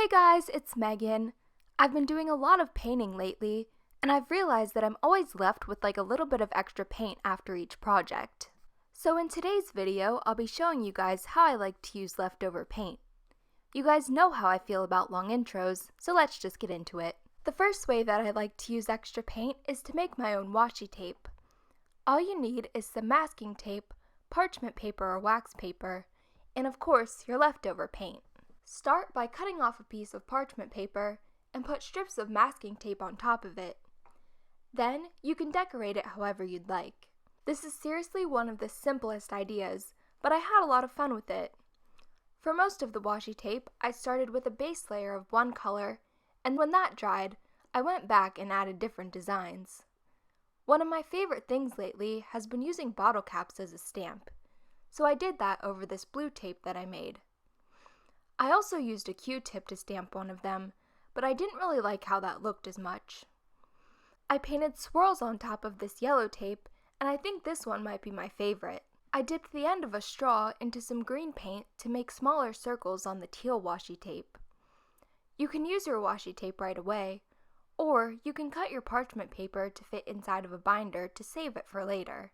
Hey guys, it's Megan. I've been doing a lot of painting lately, and I've realized that I'm always left with like a little bit of extra paint after each project. So in today's video, I'll be showing you guys how I like to use leftover paint. You guys know how I feel about long intros, so let's just get into it. The first way that I like to use extra paint is to make my own washi tape. All you need is some masking tape, parchment paper or wax paper, and of course your leftover paint. Start by cutting off a piece of parchment paper and put strips of masking tape on top of it. Then you can decorate it however you'd like. This is seriously one of the simplest ideas, but I had a lot of fun with it. For most of the washi tape, I started with a base layer of one color, and when that dried, I went back and added different designs. One of my favorite things lately has been using bottle caps as a stamp, so I did that over this blue tape that I made. I also used a Q-tip to stamp one of them, but I didn't really like how that looked as much. I painted swirls on top of this yellow tape, and I think this one might be my favorite. I dipped the end of a straw into some green paint to make smaller circles on the teal washi tape. You can use your washi tape right away, or you can cut your parchment paper to fit inside of a binder to save it for later.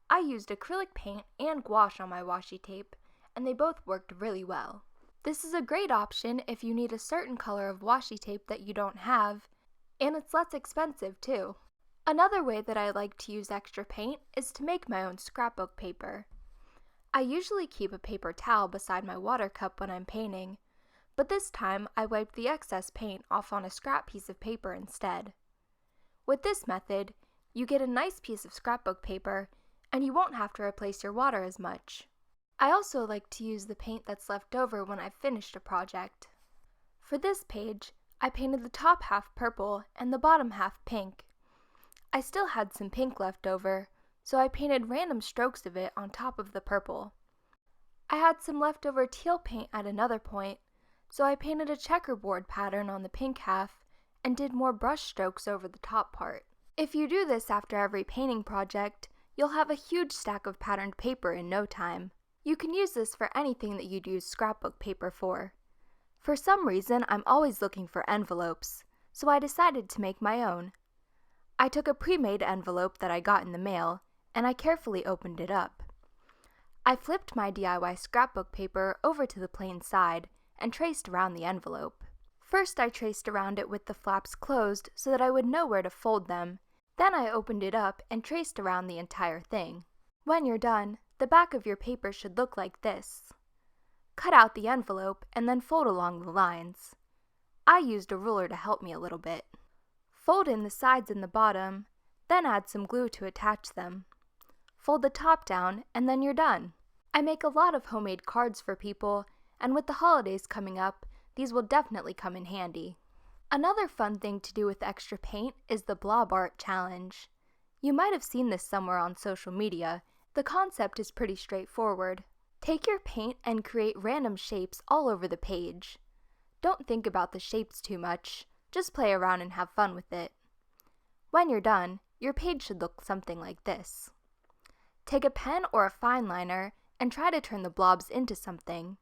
I used acrylic paint and gouache on my washi tape, and they both worked really well. This is a great option if you need a certain color of washi tape that you don't have, and it's less expensive too. Another way that I like to use extra paint is to make my own scrapbook paper. I usually keep a paper towel beside my water cup when I'm painting, but this time I wiped the excess paint off on a scrap piece of paper instead. With this method, you get a nice piece of scrapbook paper, and you won't have to replace your water as much. I also like to use the paint that's left over when I've finished a project. For this page, I painted the top half purple and the bottom half pink. I still had some pink left over, so I painted random strokes of it on top of the purple. I had some leftover teal paint at another point, so I painted a checkerboard pattern on the pink half and did more brush strokes over the top part. If you do this after every painting project, you'll have a huge stack of patterned paper in no time. You can use this for anything that you'd use scrapbook paper for. For some reason, I'm always looking for envelopes, so I decided to make my own. I took a pre-made envelope that I got in the mail, and I carefully opened it up. I flipped my DIY scrapbook paper over to the plain side and traced around the envelope. First, I traced around it with the flaps closed so that I would know where to fold them. Then I opened it up and traced around the entire thing. When you're done, the back of your paper should look like this. Cut out the envelope and then fold along the lines. I used a ruler to help me a little bit. Fold in the sides and the bottom, then add some glue to attach them. Fold the top down and then you're done. I make a lot of homemade cards for people, and with the holidays coming up, these will definitely come in handy. Another fun thing to do with extra paint is the blob art challenge. You might have seen this somewhere on social media. The concept is pretty straightforward. Take your paint and create random shapes all over the page. Don't think about the shapes too much, just play around and have fun with it. When you're done, your page should look something like this. Take a pen or a fine liner and try to turn the blobs into something.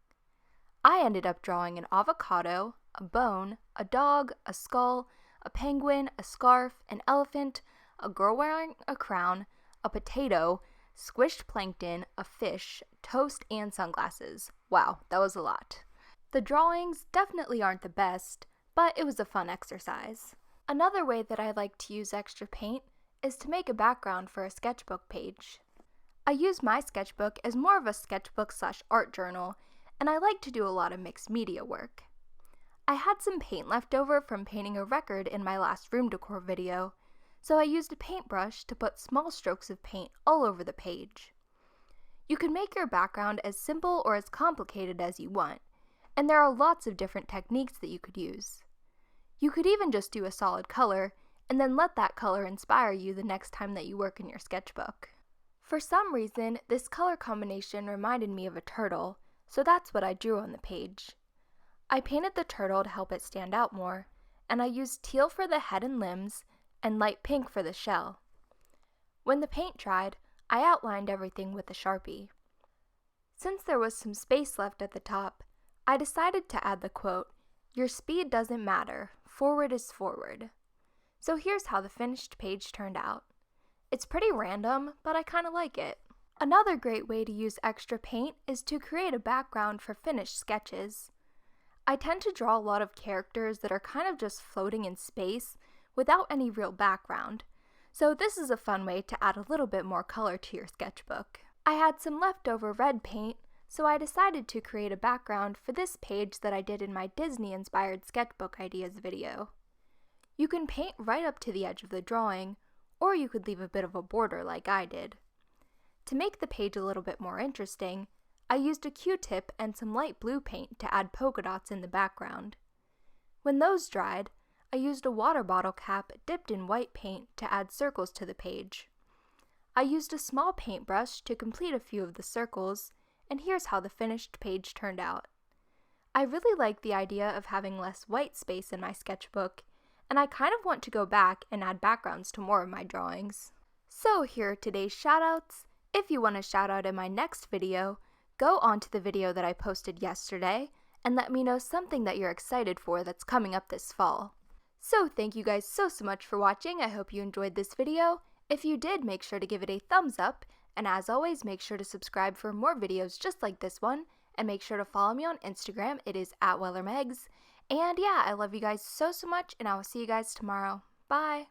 I ended up drawing an avocado, a bone, a dog, a skull, a penguin, a scarf, an elephant, a girl wearing a crown, a potato, squished plankton, a fish, toast, and sunglasses. Wow, that was a lot. The drawings definitely aren't the best, but it was a fun exercise. Another way that I like to use extra paint is to make a background for a sketchbook page. I use my sketchbook as more of a sketchbook/art journal, and I like to do a lot of mixed media work. I had some paint left over from painting a record in my last room decor video, so I used a paintbrush to put small strokes of paint all over the page. You can make your background as simple or as complicated as you want, and there are lots of different techniques that you could use. You could even just do a solid color, and then let that color inspire you the next time that you work in your sketchbook. For some reason, this color combination reminded me of a turtle, so that's what I drew on the page. I painted the turtle to help it stand out more, and I used teal for the head and limbs, and light pink for the shell. When the paint dried, I outlined everything with a Sharpie. Since there was some space left at the top, I decided to add the quote, Your speed doesn't matter, forward is forward. So here's how the finished page turned out. It's pretty random, but I kinda like it. Another great way to use extra paint is to create a background for finished sketches. I tend to draw a lot of characters that are kind of just floating in space without any real background, so this is a fun way to add a little bit more color to your sketchbook. I had some leftover red paint, so I decided to create a background for this page that I did in my Disney-inspired sketchbook ideas video. You can paint right up to the edge of the drawing, or you could leave a bit of a border like I did. To make the page a little bit more interesting, I used a Q-tip and some light blue paint to add polka dots in the background. When those dried, I used a water bottle cap dipped in white paint to add circles to the page. I used a small paintbrush to complete a few of the circles, and here's how the finished page turned out. I really like the idea of having less white space in my sketchbook, and I kind of want to go back and add backgrounds to more of my drawings. So here are today's shoutouts. If you want a shoutout in my next video, go on to the video that I posted yesterday and let me know something that you're excited for that's coming up this fall. So thank you guys so much for watching. I hope you enjoyed this video. If you did, make sure to give it a thumbs up, and as always, make sure to subscribe for more videos just like this one, and make sure to follow me on Instagram. It is @WellerMegs. And yeah, I love you guys so much, and I will see you guys tomorrow. Bye!